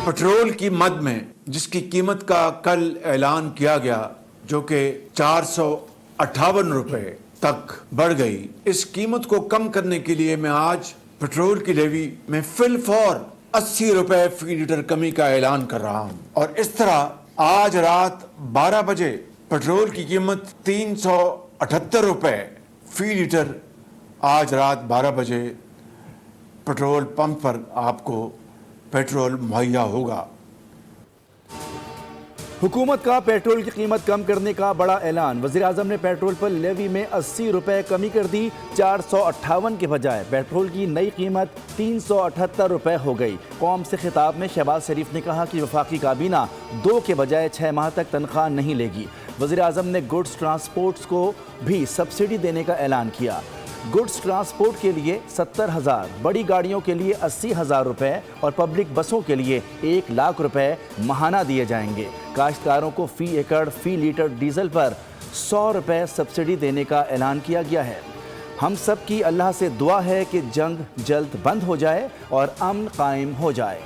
Petrol की मद में जिसकी कीमत का कल ऐलान किया गया, जो कि 458 रुपए तक बढ़ गई, इस कीमत को कम करने के लिए मैं आज पेट्रोल की लेवी में फिलफौर 80 रुपए फी लीटर कमी का ऐलान कर रहा हूं। और इस तरह आज रात 12 बजे पेट्रोल की कीमत 378 रुपए फी लीटर आज रात 12 बजे पेट्रोल पंप पर आपको पेट्रोल मुहैया होगा। हुकूमत का पेट्रोल की कीमत कम करने का बड़ा ऐलान। वज़ीर-ए-आज़म ने पेट्रोल पर लेवी में 80 रुपए कमी कर दी। 458 के बजाय पेट्रोल की नई कीमत 378 रुपए हो गई। कौम से खिताब में शहबाज शरीफ ने कहा कि वफाकी काबीना 2 के बजाय 6 माह तक तनख्वाह नहीं लेगी। वज़ीर-ए-आज़म ने गुड्स ट्रांसपोर्ट्स को भी सब्सिडी देने का ऐलान किया। गुड्स ट्रांसपोर्ट के लिए 70,000, बड़ी गाड़ियों के लिए 80,000 रुपए और पब्लिक बसों के लिए 1 लाख रुपए माहाना दिए जाएंगे। काश्तकारों को फी एकड़ फी लीटर डीजल पर 100 रुपए सब्सिडी देने का ऐलान किया गया है। हम सब की अल्लाह से दुआ है कि जंग जल्द बंद हो जाए और अमन कायम हो जाए।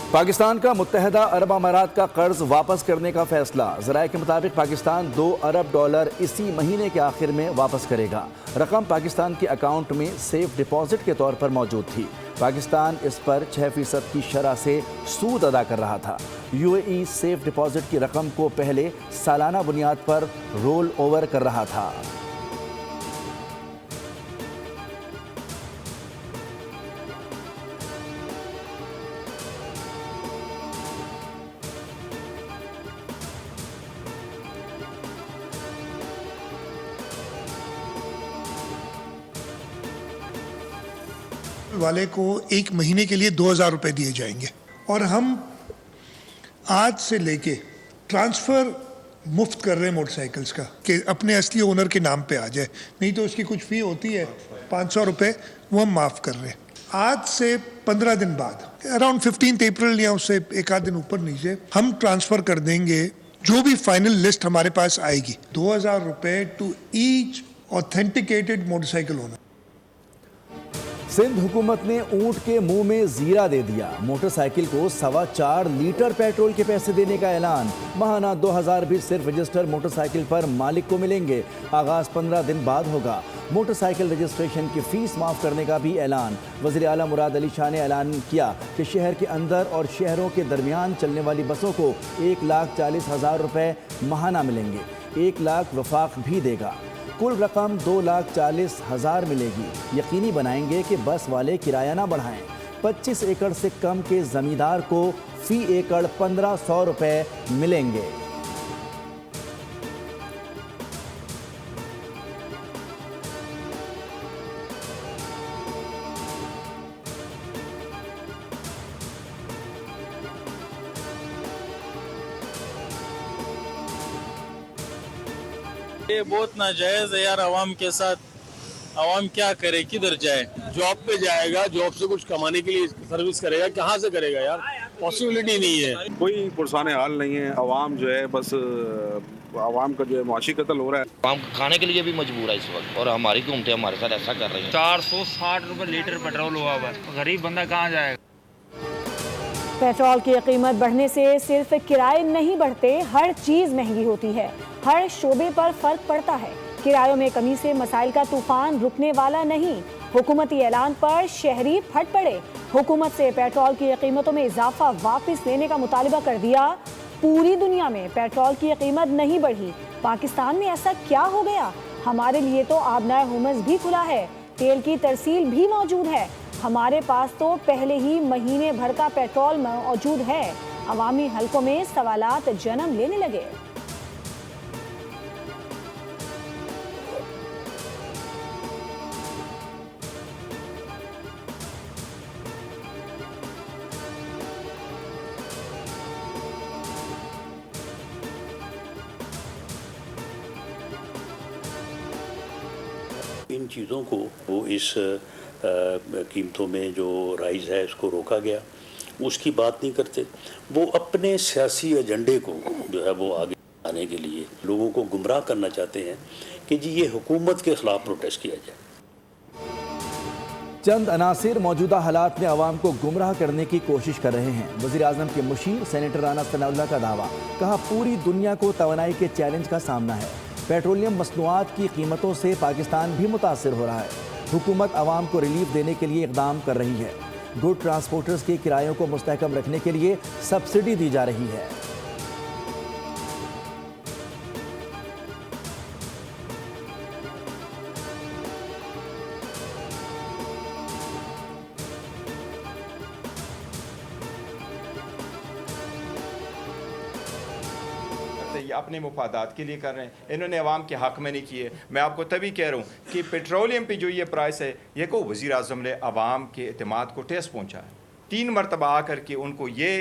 पाकिस्तान का मुत्तहदा अरब अमारात का कर्ज वापस करने का फैसला। ज़राए के मुताबिक पाकिस्तान $2 अरब इसी महीने के आखिर में वापस करेगा। रकम पाकिस्तान के अकाउंट में सेफ डिपॉजिट के तौर पर मौजूद थी। पाकिस्तान इस पर 6% की शरह से सूद अदा कर रहा था। UAE सेफ डिपॉजिट की रकम को पहले सालाना बुनियाद पर रोल ओवर कर रहा था। वाले को 1 महीने के लिए 2,000 रुपए दिए जाएंगे और हम आज से लेके ट्रांसफर मुफ्त कर रहे हैं मोटरसाइकिल्स का कि अपने असली ओनर के नाम पे आ जाए, नहीं तो उसकी कुछ फी होती है 500 रुपए, वो हम माफ कर रहे हैं। आज से 15 दिन बाद अराउंड 15 अप्रैल या उससे एक आध दिन ऊपर नीचे हम ट्रांसफर कर देंगे जो भी फाइनल लिस्ट हमारे पास आएगी, 2,000 रुपए to each authenticated motorcycle owner. Sindh हुकूमत ने ऊंट के मुंह में जीरा दे दिया। मोटरसाइकिल को 4.25 लीटर पेट्रोल के पैसे देने का ऐलान। माहाना 2,000 भी सिर्फ रजिस्टर मोटरसाइकिल पर मालिक को मिलेंगे। आगाज 15 दिन बाद होगा। मोटरसाइकिल रजिस्ट्रेशन की फीस माफ करने का भी ऐलान। वज़ीर आला मुराद अली शाह ने ऐलान किया कि शहर के अंदर और शहरों के दरमियान चलने वाली बसों को 1,40,000 रुपए माहाना मिलेंगे। 1 लाख वफाक भी देगा। कुल रकम 2,40,000 मिलेगी। यकीनी बनाएंगे कि बस वाले किराया ना बढ़ाएं। 25 एकड़ से कम के जमींदार को फी एकड़ 1,500 रुपए मिलेंगे। ये बहुत नाजायज है यार, आवाम के साथ। आवाम क्या करे, किधर जाए? जॉब पे जाएगा, जॉब से कुछ कमाने के लिए सर्विस करेगा, कहाँ से करेगा यार? पॉसिबिलिटी नहीं है। कोई पुरसाने हाल नहीं है। आवाम जो है बस आवाम का जो है मुआशी कत्ल हो रहा है। आवाम खाने के लिए भी मजबूर है इस वक्त, और हमारी हुकूमतें हमारे साथ ऐसा कर रही हैं। 460 रुपए लीटर पेट्रोल हुआ हुआ है, गरीब बंदा कहाँ जाएगा? पेट्रोल की कीमत बढ़ने से सिर्फ किराए नहीं बढ़ते, हर चीज महंगी होती है। हर शोबे पर फर्क पड़ता है। किरायों में कमी से मसाइल का तूफान रुकने वाला नहीं। हुकूमती ऐलान पर शहरी फट पड़े। हुकूमत से पेट्रोल की कीमतों में इजाफा वापस लेने का मुतालबा कर दिया। पूरी दुनिया में पेट्रोल की कीमत नहीं बढ़ी, पाकिस्तान में ऐसा क्या हो गया? हमारे लिए तो आबनाए हुमस भी खुला है, तेल की तरसील भी मौजूद है। हमारे पास तो पहले ही महीने भर का पेट्रोल मौजूद है। अवामी हलकों में सवालात जन्म लेने लगे। इन चीज़ों को वो इस कीमतों में जो राइज है इसको रोका गया, उसकी बात नहीं करते। वो अपने सियासी एजेंडे को जो है वो आगे आने के लिए लोगों को गुमराह करना चाहते हैं कि जी ये हुकूमत के खिलाफ प्रोटेस्ट किया जाए। चंद अनासिर मौजूदा हालात में आवाम को गुमराह करने की कोशिश कर रहे हैं। वज़ीर आज़म के मुशीर सेनेटर राना सनाउल्लाह का दावा, कहा पूरी दुनिया को तवानाई के चैलेंज का सामना है। पेट्रोलियम मसनूआत की कीमतों से पाकिस्तान भी मुतासिर हो रहा है। हुकूमत आवाम को रिलीफ देने के लिए इक़दाम कर रही है। गुड ट्रांसपोर्टर्स के किरायों को मुस्तहकम रखने के लिए सब्सिडी दी जा रही है। ये अपने मुफादात के लिए कर रहे हैं, इन्होंने अवाम के हक़ में नहीं किए। मैं आपको तभी कह रहा हूँ कि पेट्रोलियम पे जो ये प्राइस है, ये को वज़ीर आज़म ने अवाम के एतमाद को ठेस पहुँचा है। 3 मरतबा आकर के उनको ये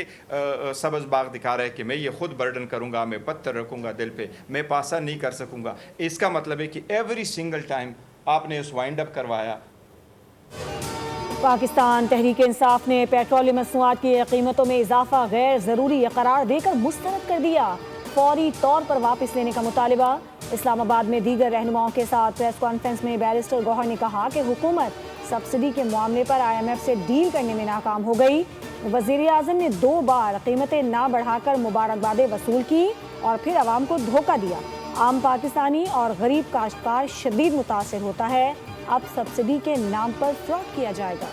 सब्ज़ बाग दिखा रहा है कि मैं ये ख़ुद बर्डन करूँगा, मैं पत्थर रखूँगा दिल पे, मैं पासा नहीं कर सकूँगा। इसका मतलब है कि एवरी सिंगल टाइम आपने उस वाइंड अप करवाया। पाकिस्तान तहरीक इंसाफ ने पेट्रोलियम मसनूआत की कीमतों में इजाफा गैर ज़रूरी करार देकर मुस्तरद कर दिया। फौरी तौर पर वापस लेने का मुतालिबा। इस्लामाबाद में दीगर रहनुमाओं के साथ प्रेस कॉन्फ्रेंस में बैरिस्टर गौहर ने कहा कि हुकूमत सब्सिडी के मामले पर IMF से डील करने में नाकाम हो गई। वज़ीर आज़म ने 2 बार कीमतें ना बढ़ाकर मुबारकबादें वसूल की और फिर आवाम को धोखा दिया। आम पाकिस्तानी और गरीब काश्तकार शदीद मुतासिर होता है। अब सब्सिडी के नाम पर फ्रॉड किया जाएगा।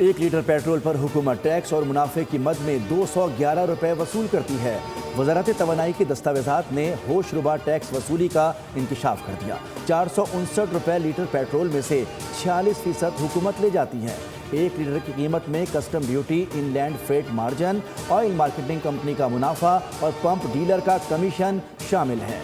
एक लीटर पेट्रोल पर हुकूमत टैक्स और मुनाफे की मद में 211 रुपए वसूल करती है। वज़ारत तवानाई के दस्तावेज़ात ने होशरुबा टैक्स वसूली का इंकशाफ कर दिया। 459 रुपए लीटर पेट्रोल में से 46% हुकूमत ले जाती है। 1 लीटर की कीमत में custom duty, inland freight margin, oil marketing company का मुनाफा और पंप डीलर का कमीशन शामिल है।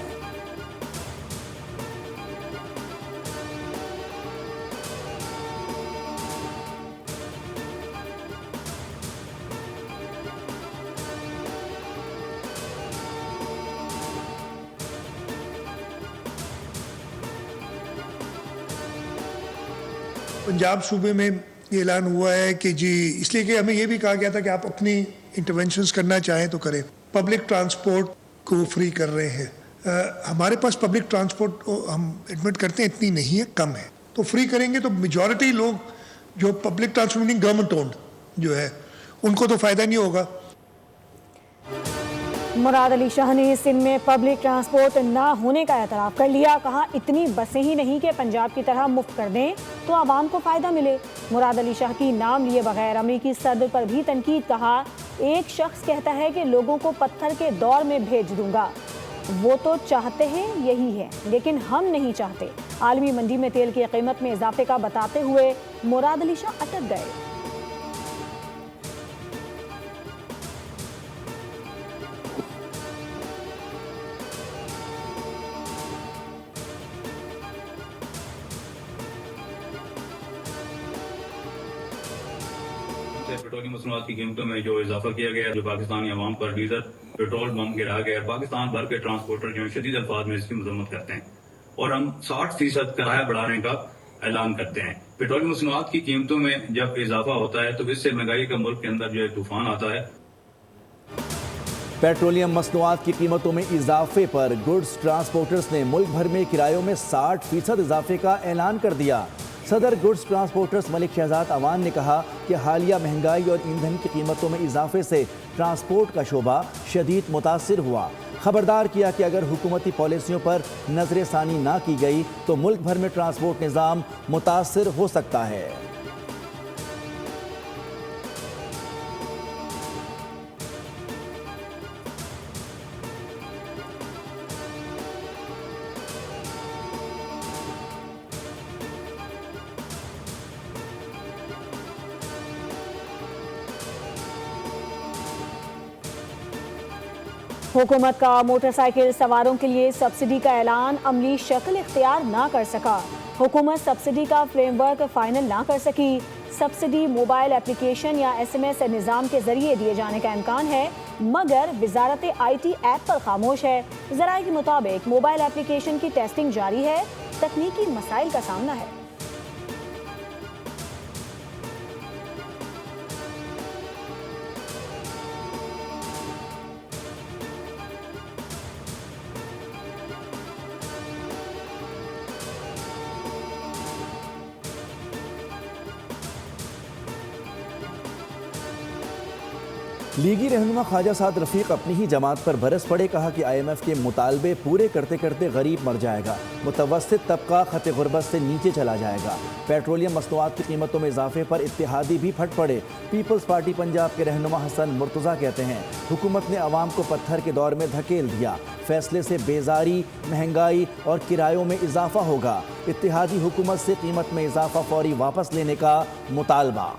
पंजाब सूबे में ये ऐलान हुआ है कि जी, इसलिए कि हमें ये भी कहा गया था कि आप अपनी इंटरवेंशंस करना चाहें तो करें। पब्लिक ट्रांसपोर्ट को फ्री कर रहे हैं। हमारे पास पब्लिक ट्रांसपोर्ट हम एडमिट करते हैं इतनी नहीं है, कम है, तो फ्री करेंगे तो मेजॉरिटी लोग जो पब्लिक ट्रांसपोर्ट गवर्नमेंट ओन्ड जो है उनको तो फ़ायदा नहीं होगा। मुराद अली शाह ने सिंध में पब्लिक ट्रांसपोर्ट ना होने का एतराफ़ कर लिया। कहा इतनी बसें ही नहीं कि पंजाब की तरह मुफ्त कर दें तो आवाम को फ़ायदा मिले। मुराद अली शाह की नाम लिए बगैर अमरीकी सदर पर भी तनकीद। कहा एक शख्स कहता है कि लोगों को पत्थर के दौर में भेज दूंगा, वो तो चाहते हैं यही है, लेकिन हम नहीं चाहते। आलमी मंडी में तेल की कीमत में इजाफे का बताते हुए मुराद अली शाह अटक गए। पेट्रोलियम मसनूआत की कीमतों में जो इजाफा किया गया, जो पाकिस्तानी अवाम पर डीजल पेट्रोल बम गिरा गया, पाकिस्तान भर के ट्रांसपोर्टर जो शदीद अल्फाज में इसकी मजम्मत करते हैं और हम 60% किराया बढ़ाने का ऐलान करते हैं। पेट्रोलियम मसनूआत की कीमतों में जब इजाफा होता है तो इससे महंगाई का मुल्क के अंदर जो है तूफान आता है। पेट्रोलियम मसनूआत की कीमतों में इजाफे पर गुड्स ट्रांसपोर्टर्स ने मुल्क भर में किरायों में 60% इजाफे का ऐलान कर दिया। सदर गुड्स ट्रांसपोर्टर्स मलिक शहजाद अवान ने कहा कि हालिया महंगाई और ईंधन की कीमतों में इजाफे से ट्रांसपोर्ट का शोबा शदीद मुतासिर हुआ। खबरदार किया कि अगर हुकूमती पॉलिसियों पर नजरसानी ना की गई तो मुल्क भर में ट्रांसपोर्ट निज़ाम मुतासिर हो सकता है। हुकूमत का मोटरसाइकिल सवारों के लिए सब्सिडी का ऐलान अमली शक्ल इख्तियार ना कर सका। हुकूमत सब्सिडी का फ्रेमवर्क फाइनल ना कर सकी। सब्सिडी मोबाइल एप्लीकेशन या SMS निज़ाम के जरिए दिए जाने का इम्कान है, मगर वजारत IT ऐप पर खामोश है। ज़राए के मुताबिक मोबाइल एप्लीकेशन की टेस्टिंग जारी है, तकनीकी मसाइल का सामना है। लीगी रहनुमा ख्वाजा साद रफ़ीक अपनी ही जमात पर बरस पड़े। कहा कि IMF के मुतालबे पूरे करते करते गरीब मर जाएगा, मुतवस्सित तबका खत गुरबत से नीचे चला जाएगा। पेट्रोलियम मसनूआत की कीमतों में इजाफे पर इत्तेहादी भी फट पड़े। पीपल्स पार्टी पंजाब के रहनुमा हसन मुर्तज़ा कहते हैं हुकूमत ने अवाम को पत्थर के दौर में धकेल दिया। फैसले से बेजारी, महंगाई और किरायों में इजाफा होगा। इत्तेहादी हुकूमत से कीमत में इजाफा फौरी वापस लेने का मुतालबा।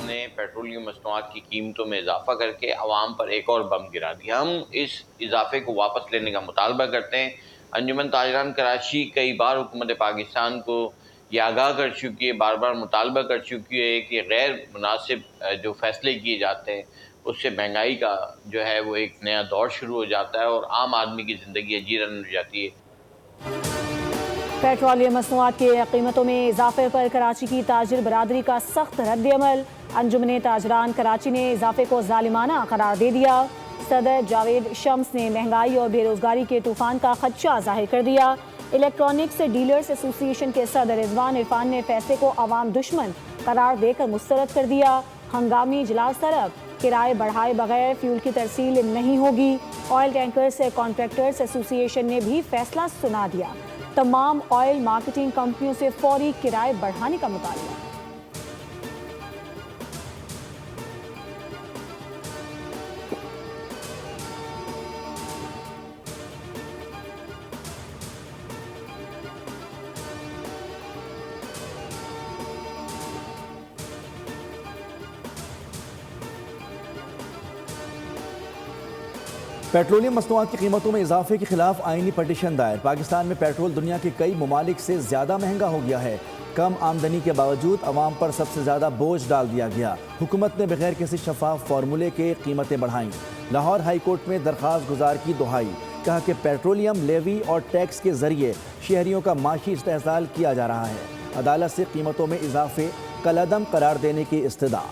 ने पेट्रोलियम मसनूआत की कीमतों में इजाफा करके अवाम पर एक और बम गिरा दिया। हम इस इजाफे को वापस लेने का मुतालबा करते हैं। अंजुमन ताजरान कराची कई बार हुकूमत पाकिस्तान को ये आगाह कर चुकी है, बार बार मुतालबा कर चुकी है कि गैर मुनासिब जो फैसले किए जाते हैं उससे महंगाई का जो है वो एक नया दौर शुरू हो जाता है और आम आदमी की ज़िंदगी अजीरन हो जाती है। पेट्रोलियम मसनूआत की कीमतों में इजाफे पर कराची की ताजिर बरादरी का सख्त रद्द-ए-अमल। अंजुमन ताजरान कराची ने इजाफे को जालिमाना करार दे दिया। सदर जावेद शम्स ने महंगाई और बेरोजगारी के तूफान का खदशा जाहिर कर दिया। इलेक्ट्रॉनिक्स डीलर्स एसोसिएशन के सदर रिजवान इरफान ने फैसले को अवाम दुश्मन करार देकर मुस्तरद कर दिया। हंगामी इजलास तरफ, किराए बढ़ाए बगैर फ्यूल की तरसील नहीं होगी। ऑयल टैंकर्स कॉन्ट्रैक्टर्स एसोसिएशन ने भी फैसला सुना दिया। तमाम ऑयल मार्केटिंग कंपनियों से फौरी किराए बढ़ाने का मुतालबा। पेट्रोलियम मसनूआत की कीमतों में इजाफे के खिलाफ आईनी पटिशन दायर। पाकिस्तान में पेट्रोल दुनिया के कई ममालिक से ज़्यादा महंगा हो गया है। कम आमदनी के बावजूद अवाम पर सबसे ज़्यादा बोझ डाल दिया गया। हुकूमत ने बगैर किसी शफाफ फार्मूले के कीमतें बढ़ाईं। लाहौर हाई कोर्ट में दरख्वास्त गुजार की दुहाई। कहा कि पेट्रोलियम लेवी और टैक्स के जरिए शहरियों का माशी इस्तेहसाल किया जा रहा है। अदालत से कीमतों में इजाफे कलअदम करार देने की इस्तदा।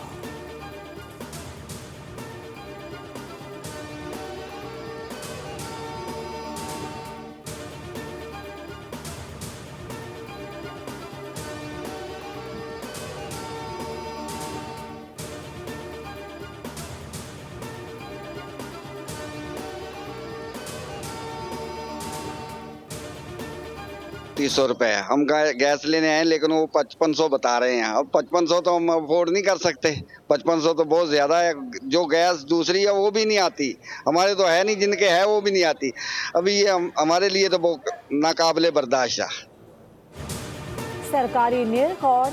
₹300 हम गैस लेने आए लेकिन वो 5500 बता रहे हैं। अब 5500 तो हम अफोर्ड नहीं कर सकते। 5500 तो बहुत ज़्यादा है। जो गैस दूसरी है वो भी नहीं आती, हमारे तो है नहीं, जिनके है वो भी नहीं आती। अभी ये हमारे लिए तो बहुत नाकाबिले बर्दाश्त है। सरकारी निर्ख और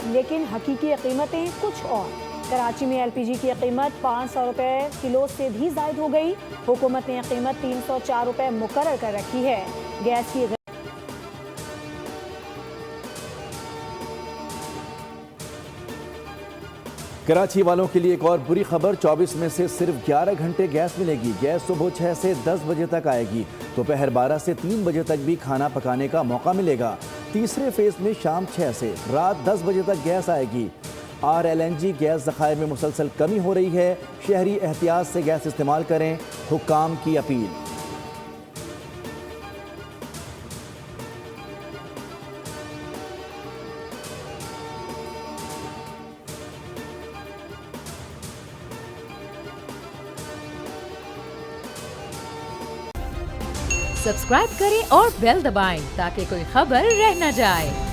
लेकिन हकीकी कीमतें कुछ और। कराची में LPG की कीमत ₹500 किलो से भी ज़ायद हो गई। हुकूमत ने कीमत ₹304 मुकर्रर कर रखी है। गैस की कराची वालों के लिए एक और बुरी खबर। 24 में से सिर्फ 11 घंटे गैस मिलेगी। गैस सुबह 6 से 10 बजे तक आएगी। दोपहर 12 से 3 बजे तक भी खाना पकाने का मौका मिलेगा। तीसरे फेज में शाम 6 से रात 10 बजे तक गैस आएगी। RLNG गैस ज़खायर में मुसलसल कमी हो रही है। शहरी एहतियात से गैस इस्तेमाल करें, हुक्काम की अपील। सब्सक्राइब करें और बेल दबाएं ताकि कोई खबर रह न जाए।